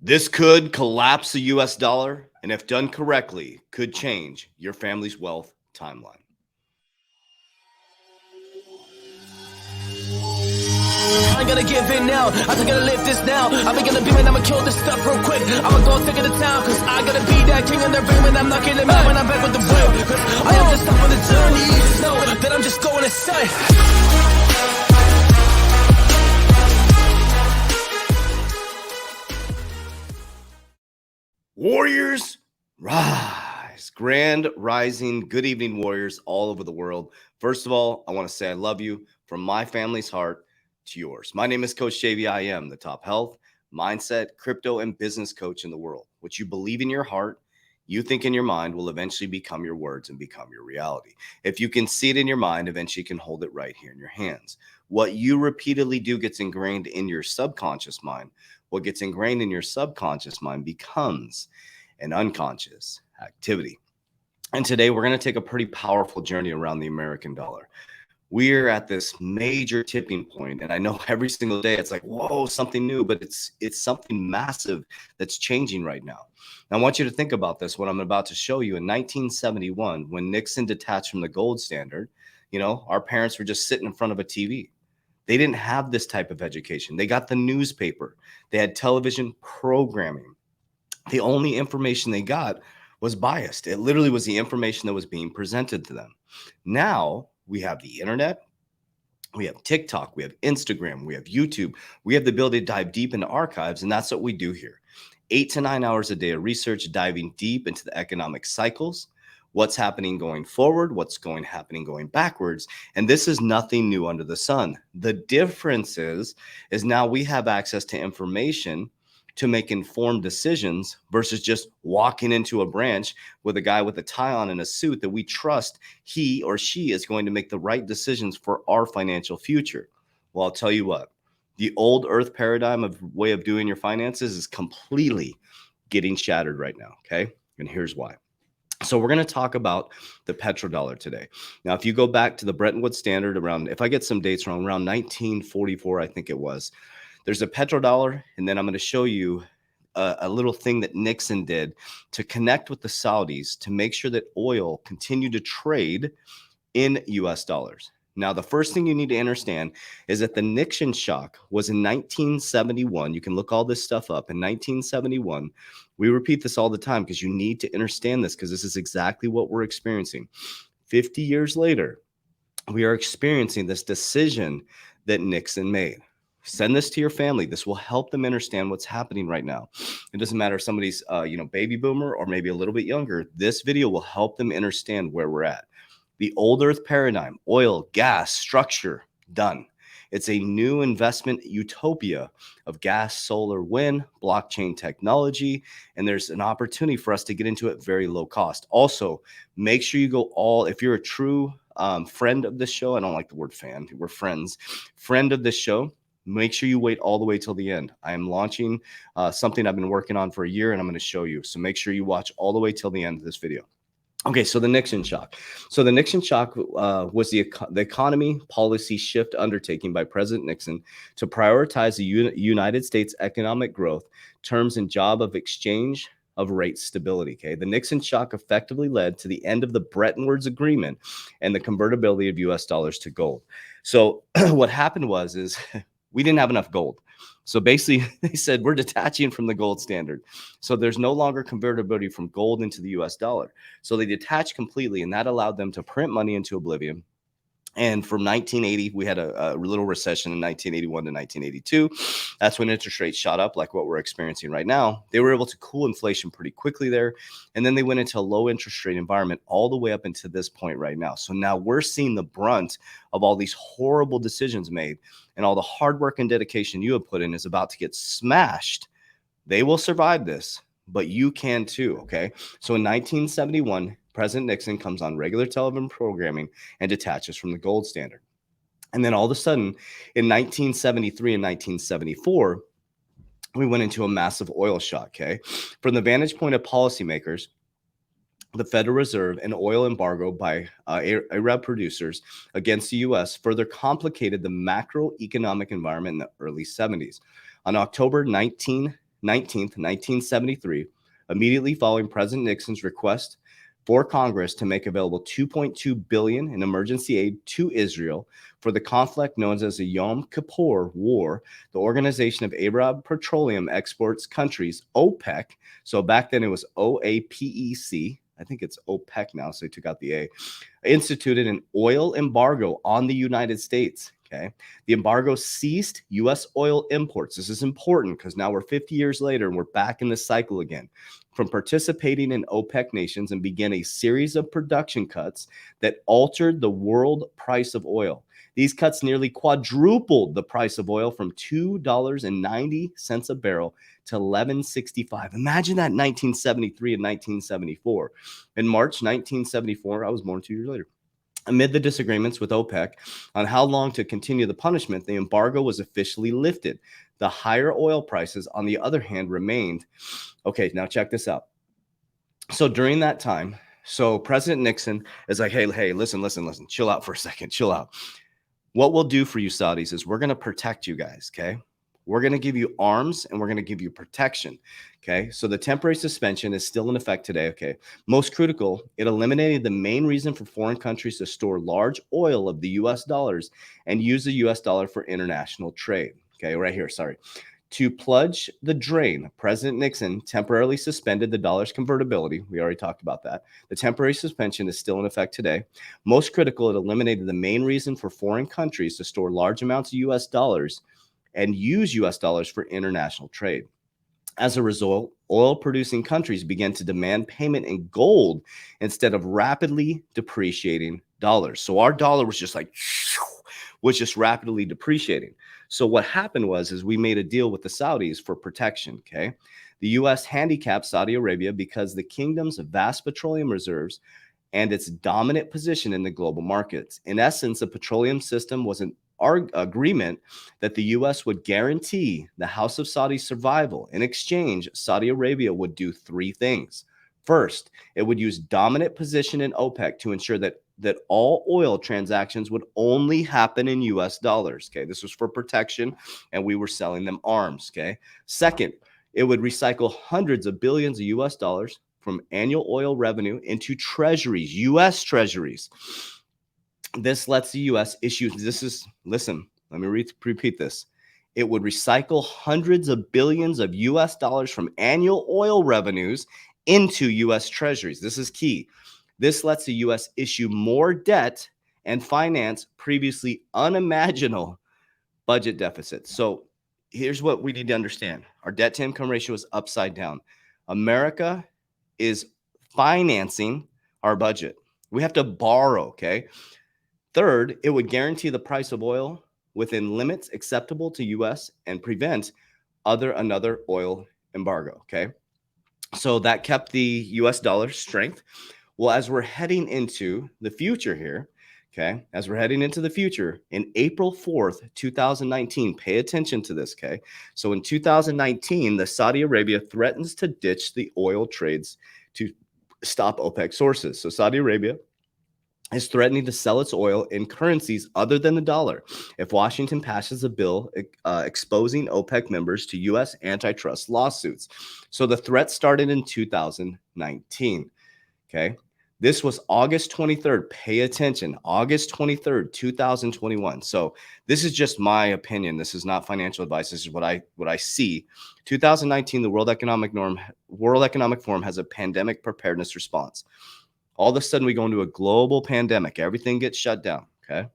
This could collapse the US dollar, and if done correctly, could change your family's wealth timeline. I ain't gonna give in now. I think I gotta live this now. I ain't gonna be when I'ma kill this stuff real quick. I'ma go take it to town, cause I gotta be that king in the ring when I'm knocking them out when I'm back with the real. Cause I am just up on the journey. You just know that I'm just going insane. Warriors, rise. Grand rising. Good evening, warriors all over the world. First of all, I want to say I love you from my family's heart to yours. My name is Coach JV. I am the top health, mindset, crypto, and business coach in the world. What you believe in your heart, you think in your mind will eventually become your words and become your reality. If you can see it in your mind, eventually you can hold it right here in your hands. What you repeatedly do gets ingrained in your subconscious mind. What gets ingrained in your subconscious mind becomes an unconscious activity. And today we're going to take a pretty powerful journey around the American dollar. We're at this major tipping point, and I know every single day it's like, whoa, something new, but it's something massive that's changing right now. And I want you to think about this, what I'm about to show you. In 1971, when Nixon detached from the gold standard, our parents were just sitting in front of a TV. They didn't have this type of education. They got the newspaper. They had television programming. The only information they got was biased. It literally was the information that was being presented to them. Now we have the internet. We have TikTok. We have Instagram. We have YouTube. We have the ability to dive deep into archives, and that's what we do here. 8 to 9 hours a day of research, diving deep into the economic cycles, what's happening going forward, what's happening going backwards. And this is nothing new under the sun. The difference is now we have access to information to make informed decisions versus just walking into a branch with a guy with a tie on and a suit that we trust he or she is going to make the right decisions for our financial future. Well, I'll tell you what, the old earth paradigm of way of doing your finances is completely getting shattered right now. Okay. And here's why. So we're going to talk about the petrodollar today. Now, if you go back to the Bretton Woods standard around, if I get some dates wrong, around 1944, I think it was, there's a petrodollar. And then I'm going to show you a little thing that Nixon did to connect with the Saudis to make sure that oil continued to trade in US dollars. Now, the first thing you need to understand is that the Nixon shock was in 1971. You can look all this stuff up. In 1971, we repeat this all the time because you need to understand this, because this is exactly what we're experiencing. 50 years later, we are experiencing this decision that Nixon made. Send this to your family. This will help them understand what's happening right now. It doesn't matter if somebody's baby boomer or maybe a little bit younger. This video will help them understand where we're at. The old earth paradigm, oil, gas, structure, done. It's a new investment utopia of gas, solar, wind, blockchain technology, and there's an opportunity for us to get into it very low cost. Also, make sure you go if you're a true friend of this show, I don't like the word fan, we're friends, friend of this show, make sure you wait all the way till the end. I am launching something I've been working on for a year, and I'm going to show you. So make sure you watch all the way till the end of this video. Okay, so the Nixon shock. So the Nixon shock was the economy policy shift undertaking by President Nixon to prioritize the United States economic growth, terms and job of exchange of rate stability. Okay, the Nixon shock effectively led to the end of the Bretton Woods Agreement and the convertibility of US dollars to gold. So what happened was we didn't have enough gold. So basically, they said, we're detaching from the gold standard. So there's no longer convertibility from gold into the US dollar. So they detached completely, and that allowed them to print money into oblivion. And from 1980, we had a little recession in 1981 to 1982. That's when interest rates shot up, like what we're experiencing right now. They were able to cool inflation pretty quickly there. And then they went into a low interest rate environment all the way up into this point right now. So now we're seeing the brunt of all these horrible decisions made, and all the hard work and dedication you have put in is about to get smashed. They will survive this, but you can too, okay? So in 1971, President Nixon comes on regular television programming and detaches from the gold standard. And then all of a sudden, in 1973 and 1974, we went into a massive oil shock, okay? From the vantage point of policymakers, the Federal Reserve and oil embargo by Arab producers against the U.S. further complicated the macroeconomic environment in the early 70s. On October 19, 19th, 1973, immediately following President Nixon's request for Congress to make available $2.2 billion in emergency aid to Israel for the conflict known as the Yom Kippur War, the Organization of Arab Petroleum Exports Countries, OPEC. So back then it was OAPEC. I think it's OPEC now, so they took out the A. Instituted an oil embargo on the United States. Okay. The embargo ceased U.S. oil imports. This is important because now we're 50 years later and we're back in this cycle again from participating in OPEC nations and began a series of production cuts that altered the world price of oil. These cuts nearly quadrupled the price of oil from $2.90 a barrel to $11.65. Imagine that in 1973 and 1974. In March 1974, I was born 2 years later. Amid the disagreements with OPEC on how long to continue the punishment, the embargo was officially lifted. The higher oil prices, on the other hand, remained. Okay, now check this out. So during that time, so President Nixon is like, hey, listen, chill out for a second, chill out. What we'll do for you Saudis is we're going to protect you guys, okay? We're going to give you arms and we're going to give you protection, okay? So the temporary suspension is still in effect today, okay? Most critical, it eliminated the main reason for foreign countries to store large oil of the US dollars and use the US dollar for international trade, okay? Right here, sorry. To plunge the drain, President Nixon temporarily suspended the dollar's convertibility. We already talked about that. The temporary suspension is still in effect today. Most critical, it eliminated the main reason for foreign countries to store large amounts of US dollars and use US dollars for international trade. As a result, oil-producing countries began to demand payment in gold instead of rapidly depreciating dollars. So our dollar was just rapidly depreciating. So what happened is we made a deal with the Saudis for protection, okay? The U.S. handicapped Saudi Arabia because the kingdom's vast petroleum reserves and its dominant position in the global markets. In essence, the petroleum system was an agreement that the U.S. would guarantee the House of Saudi's survival. In exchange, Saudi Arabia would do three things. First, it would use dominant position in OPEC to ensure that all oil transactions would only happen in US dollars, okay? This was for protection, and we were selling them arms, okay? Second, it would recycle hundreds of billions of US dollars from annual oil revenue into treasuries, US treasuries. This lets the US issue, listen, let me repeat this. It would recycle hundreds of billions of US dollars from annual oil revenues into US treasuries. This is key. This lets the U.S. issue more debt and finance previously unimaginable budget deficits. So here's what we need to understand. Our debt to income ratio is upside down. America is financing our budget. We have to borrow, okay? Third, it would guarantee the price of oil within limits acceptable to U.S. and prevent another oil embargo, okay? So that kept the U.S. dollar strength. Well, as we're heading into the future here, okay, as we're heading into the future, in April 4th, 2019, pay attention to this, okay? So in 2019, the Saudi Arabia threatens to ditch the oil trades to stop OPEC sources. So Saudi Arabia is threatening to sell its oil in currencies other than the dollar if Washington passes a bill exposing OPEC members to U.S. antitrust lawsuits. So the threat started in 2019, okay? This was August 23rd. Pay attention. August 23rd, 2021. So this is just my opinion. This is not financial advice. This is what I see. 2019, the World Economic Forum has a pandemic preparedness response. All of a sudden, we go into a global pandemic. Everything gets shut down, okay?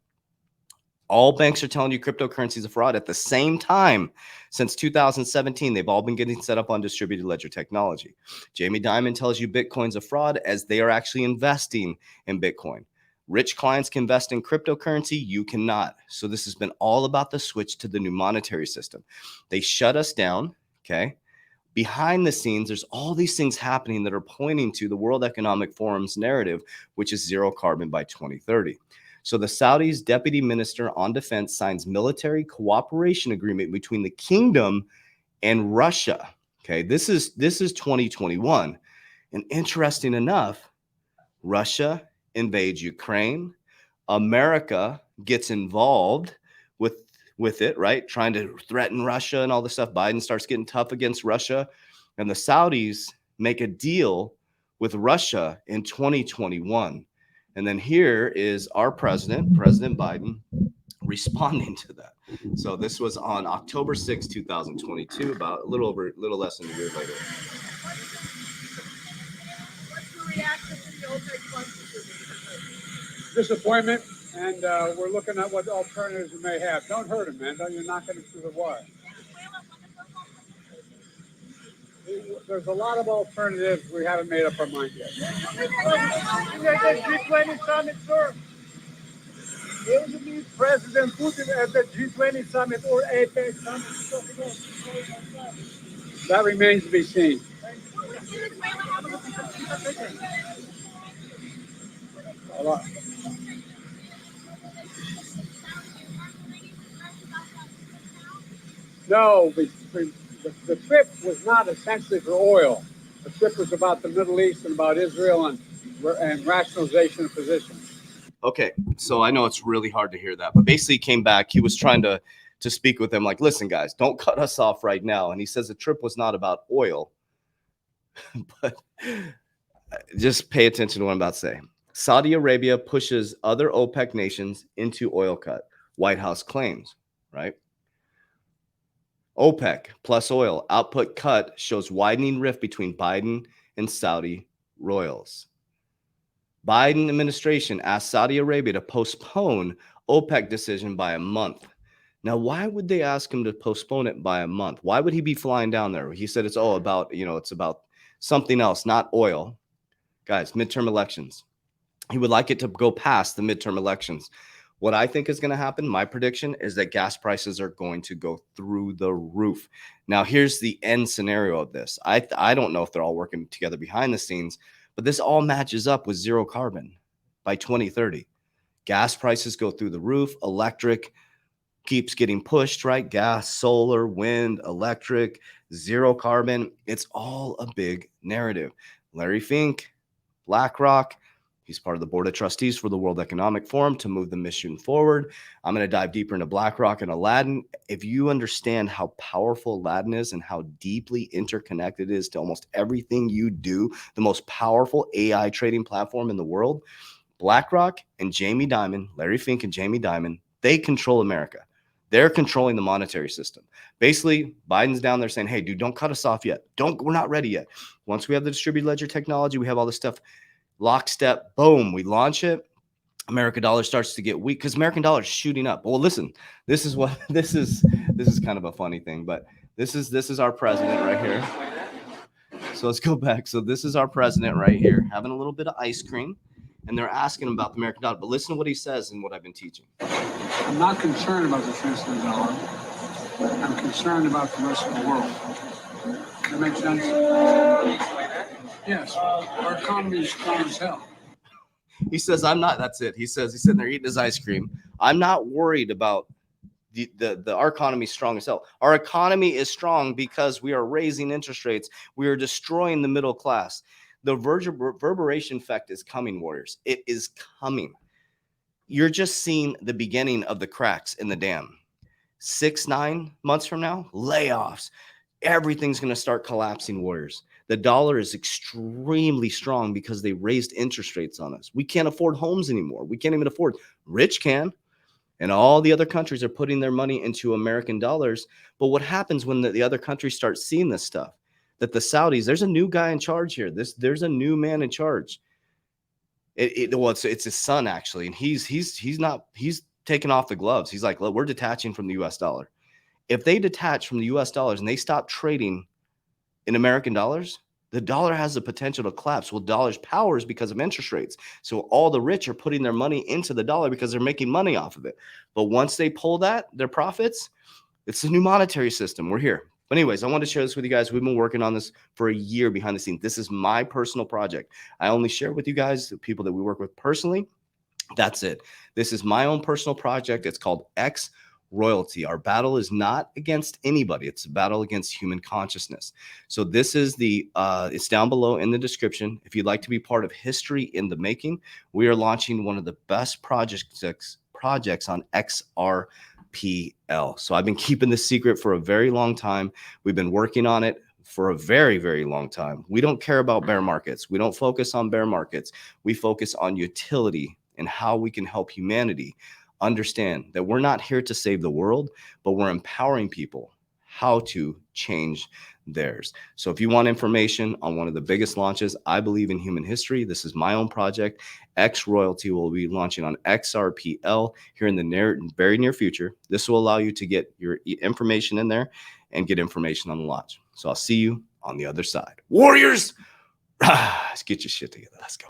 All banks are telling you cryptocurrency is a fraud. At the same time, since 2017, they've all been getting set up on distributed ledger technology. Jamie Dimon tells you Bitcoin's a fraud as they are actually investing in Bitcoin. Rich clients can invest in cryptocurrency. You cannot. So this has been all about the switch to the new monetary system. They shut us down, okay? Behind the scenes, there's all these things happening that are pointing to the World Economic Forum's narrative, which is zero carbon by 2030. So the Saudis' deputy minister on defense signs military cooperation agreement between the kingdom and Russia. Okay, this is 2021. And interesting enough, Russia invades Ukraine. America gets involved with with it, right? Trying to threaten Russia and all this stuff. Biden starts getting tough against Russia, and the Saudis make a deal with Russia in 2021. And then here is our president, President Biden, responding to that. So this was on October 6, 2022, about a little less than a year later. What's your reaction to the OPEC Plus? Disappointment, and we're looking at what alternatives we may have. Don't hurt him, man. You're knocking him through the wire. There's a lot of alternatives. We haven't made up our mind yet. G20 summit, sir. Will you meet President Putin at the G20 summit or APEC summit? That remains to be seen. A lot. No, the trip was not essentially for oil. The trip was about the Middle East and about Israel and rationalization of positions. Okay, so I know it's really hard to hear that, but basically he came back. He was trying to speak with them like, listen, guys, don't cut us off right now. And he says the trip was not about oil, but just pay attention to what I'm about to say. Saudi Arabia pushes other OPEC nations into oil cut. White House claims, right? OPEC plus oil output cut shows widening rift between Biden and Saudi royals. Biden administration asked Saudi Arabia to postpone OPEC decision by a month. Now, why would they ask him to postpone it by a month? Why would he be flying down there? He said it's all about, it's about something else, not oil. Guys, midterm elections. He would like it to go past the midterm elections. What I think is going to happen, my prediction, is that gas prices are going to go through the roof. Now, here's the end scenario of this. I don't know if they're all working together behind the scenes, but this all matches up with zero carbon by 2030. Gas prices go through the roof. Electric keeps getting pushed, right? Gas, solar, wind, electric, zero carbon. It's all a big narrative. Larry Fink, BlackRock, he's part of the board of trustees for the World Economic Forum to move the mission forward. I'm going to dive deeper into BlackRock and Aladdin. If you understand how powerful Aladdin is and how deeply interconnected it is to almost everything you do, the most powerful AI trading platform in the world, BlackRock and Jamie Dimon, Larry Fink and Jamie Dimon, they control America. They're controlling the monetary system. Basically, Biden's down there saying, hey, dude, don't cut us off yet. We're not ready yet. Once we have the distributed ledger technology, we have all this stuff, lockstep, boom, we launch it. American dollar starts to get weak because American dollar is shooting up. Well, listen, this is kind of a funny thing, but this is our president right here. So let's go back. So this is our president right here having a little bit of ice cream, and they're asking him about the American dollar. But listen to what he says and what I've been teaching. I'm not concerned about the strength of the dollar. I'm concerned about the rest of the world. That makes sense? Yes. Our economy is strong as hell. He says, I'm not. That's it. He's sitting there eating his ice cream. I'm not worried about our economy is strong as hell. Our economy is strong because we are raising interest rates. We are destroying the middle class. The reverberation effect is coming, warriors. It is coming. You're just seeing the beginning of the cracks in the dam. 6-9 months from now, layoffs. Everything's going to start collapsing, warriors. The dollar is extremely strong because they raised interest rates on us. We can't afford homes anymore. We can't even afford. Rich can. And all the other countries are putting their money into American dollars. But what happens when the other countries start seeing this stuff? That the Saudis, there's a new guy in charge here. There's a new man in charge. It's his son, actually. And he's taking off the gloves. He's like, look, we're detaching from the US dollar. If they detach from the US dollars and they stop trading in American dollars, the dollar has the potential to collapse. Well, dollar's power is because of interest rates. So all the rich are putting their money into the dollar because they're making money off of it. But once they pull their profits, it's a new monetary system. We're here. But anyways, I wanted to share this with you guys. We've been working on this for a year behind the scenes. This is my personal project. I only share with you guys the people that we work with personally. That's it. This is my own personal project. It's called Xrparmy. Our battle is not against anybody. It's a battle against human consciousness. So this is it's down below in the description. If you'd like to be part of history in the making, we are launching one of the best projects on XRP. XRPL. So I've been keeping this secret for a very long time. We've been working on it for a very, very long time. We don't care about bear markets. We don't focus on bear markets. We focus on utility and how we can help humanity understand that we're not here to save the world, but we're empowering people how to change theirs. So if you want information on one of the biggest launches, I believe, in human history, this is my own project. X Royalty will be launching on XRPL here in the very near future. This will allow you to get your information in there and get information on the launch. So I'll see you on the other side. Warriors, let's get your shit together. Let's go.